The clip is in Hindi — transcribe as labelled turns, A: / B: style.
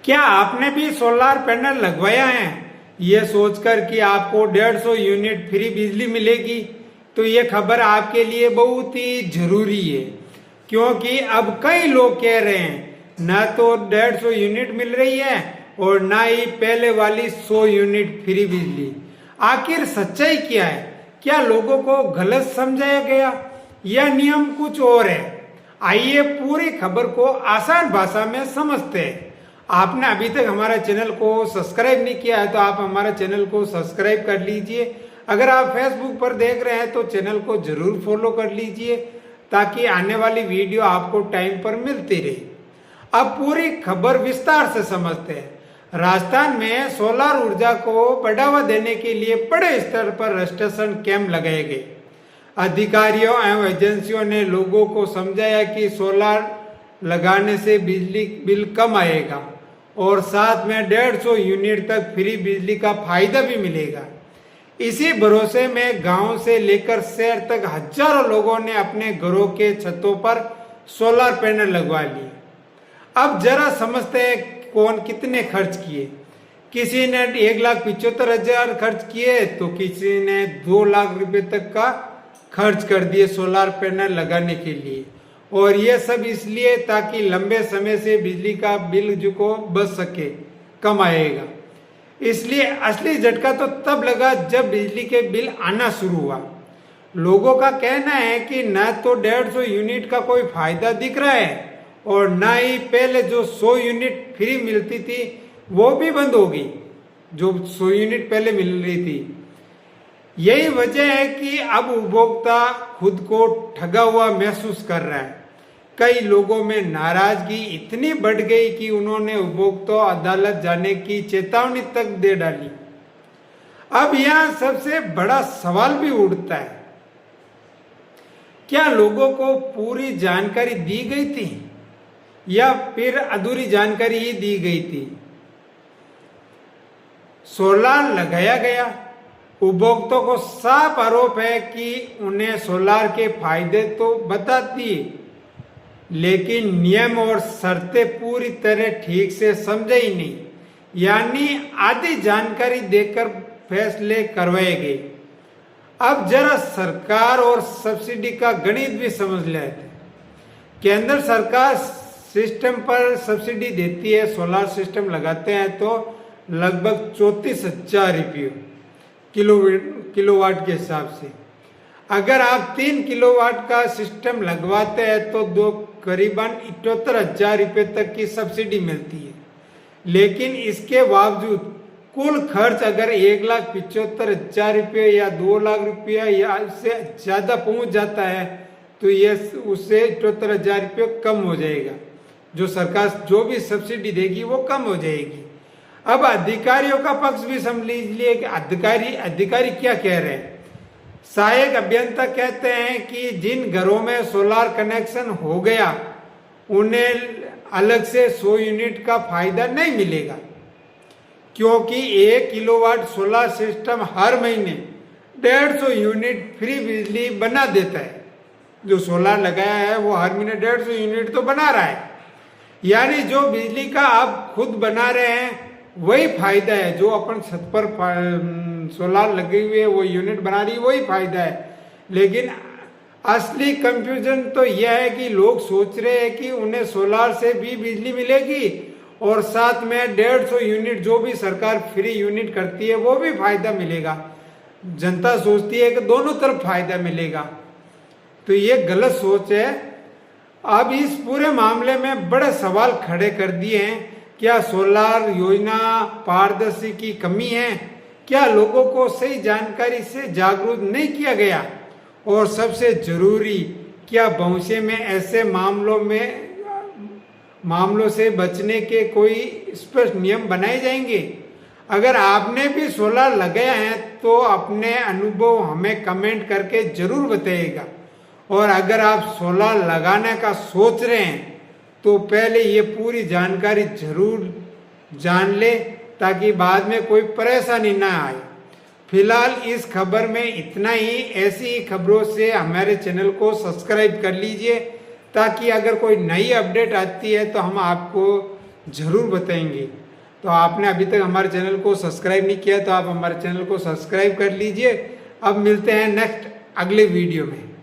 A: क्या आपने भी सोलार पैनल लगवाया है ये सोचकर कि आपको 150 यूनिट फ्री बिजली मिलेगी? तो ये खबर आपके लिए बहुत ही जरूरी है, क्योंकि अब कई लोग कह रहे हैं ना तो 150 यूनिट मिल रही है और ना ही पहले वाली 100 यूनिट फ्री बिजली। आखिर सच्चाई क्या है? क्या लोगों को गलत समझाया गया या नियम कुछ और है? आइए पूरी खबर को आसान भाषा में समझते हैं। आपने अभी तक हमारा चैनल को सब्सक्राइब नहीं किया है तो आप हमारा चैनल को सब्सक्राइब कर लीजिए। अगर आप फेसबुक पर देख रहे हैं तो चैनल को जरूर फॉलो कर लीजिए ताकि आने वाली वीडियो आपको टाइम पर मिलती रहे। अब पूरी खबर विस्तार से समझते हैं। राजस्थान में सोलर ऊर्जा को बढ़ावा देने के लिए बड़े स्तर पर रजिस्ट्रेशन कैंप लगाए गए। अधिकारियों एवं एजेंसियों ने लोगों को समझाया कि सोलर लगाने से बिजली बिल कम आएगा और साथ में 150 यूनिट तक फ्री बिजली का फायदा भी मिलेगा। इसी भरोसे में गांव से लेकर शहर तक हजारों लोगों ने अपने घरों के छतों पर सोलर पैनल लगवा लिए। अब जरा समझते हैं कौन कितने खर्च किए। किसी ने 1,75,000 खर्च किए तो किसी ने 2 लाख रुपए तक का खर्च कर दिए सोलर पैनल लगाने के लिए, और ये सब इसलिए ताकि लंबे समय से बिजली का बिल जो को बच सके, कम आएगा। इसलिए असली झटका तो तब लगा जब बिजली के बिल आना शुरू हुआ। लोगों का कहना है कि न तो 150 यूनिट का कोई फायदा दिख रहा है और न ही पहले जो 100 यूनिट फ्री मिलती थी वो भी बंद हो गई, जो 100 यूनिट पहले मिल रही थी। यही वजह है कि अब उपभोक्ता खुद को ठगा हुआ महसूस कर रहा है। कई लोगों में नाराजगी इतनी बढ़ गई कि उन्होंने उपभोक्ता अदालत जाने की चेतावनी तक दे डाली। अब यहां सबसे बड़ा सवाल भी उठता है, क्या लोगों को पूरी जानकारी दी गई थी या फिर अधूरी जानकारी ही दी गई थी? सोलर लगाया गया, उपभोक्ताओं को साफ आरोप है कि उन्हें सोलर के फायदे तो बता दिए, लेकिन नियम और शर्तें पूरी तरह ठीक से समझे ही नहीं, यानी आधी जानकारी देकर फैसले करवाए गए। अब जरा सरकार और सब्सिडी का गणित भी समझ लेते हैं। केंद्र सरकार सिस्टम पर सब्सिडी देती है। सोलर सिस्टम लगाते हैं तो लगभग 34,000 रुपये किलोवाट के हिसाब से। अगर आप 3 किलोवाट का सिस्टम लगवाते हैं तो करीबन 78,000 रुपये तक की सब्सिडी मिलती है। लेकिन इसके बावजूद कुल खर्च अगर 1,75,000 रुपये या 2 लाख रुपया या इससे ज़्यादा पहुंच जाता है तो ये उससे 78,000 रुपये कम हो जाएगा। जो सरकार जो भी सब्सिडी देगी वो कम हो जाएगी। अब अधिकारियों का पक्ष भी समझ लीजिए कि अधिकारी क्या कह रहे हैं। सहायक अभियंता कहते हैं कि जिन घरों में सोलर कनेक्शन हो गया उन्हें अलग से 100 यूनिट का फायदा नहीं मिलेगा, क्योंकि 1 किलोवाट सोलर सिस्टम हर महीने 150 यूनिट फ्री बिजली बना देता है। जो सोलर लगाया है वो हर महीने 150 यूनिट तो बना रहा है, यानी जो बिजली का आप खुद बना रहे हैं वही फायदा है। जो अपन छत पर सोलर लगे हुए वो यूनिट बना रही वही फायदा है। लेकिन असली कंफ्यूजन तो यह है कि लोग सोच रहे हैं कि उन्हें सोलर से भी बिजली मिलेगी और साथ में 150 यूनिट जो भी सरकार फ्री यूनिट करती है वो भी फायदा मिलेगा। जनता सोचती है कि दोनों तरफ फायदा मिलेगा, तो ये गलत सोच है। अब इस पूरे मामले में बड़े सवाल खड़े कर दिए हैं। क्या सोलर योजना पारदर्शी की कमी है? क्या लोगों को सही जानकारी से जागरूक नहीं किया गया? और सबसे जरूरी, क्या भविष्य में ऐसे मामलों से बचने के कोई स्पष्ट नियम बनाए जाएंगे? अगर आपने भी सोलर लगाया है तो अपने अनुभव हमें कमेंट करके जरूर बताइएगा। और अगर आप सोलर लगाने का सोच रहे हैं तो पहले ये पूरी जानकारी जरूर जान ले ताकि बाद में कोई परेशानी ना आए। फिलहाल इस खबर में इतना ही। ऐसी ही खबरों से हमारे चैनल को सब्सक्राइब कर लीजिए ताकि अगर कोई नई अपडेट आती है तो हम आपको ज़रूर बताएंगे। तो आपने अभी तक हमारे चैनल को सब्सक्राइब नहीं किया तो आप हमारे चैनल को सब्सक्राइब कर लीजिए। अब मिलते हैं नेक्स्ट अगले वीडियो में।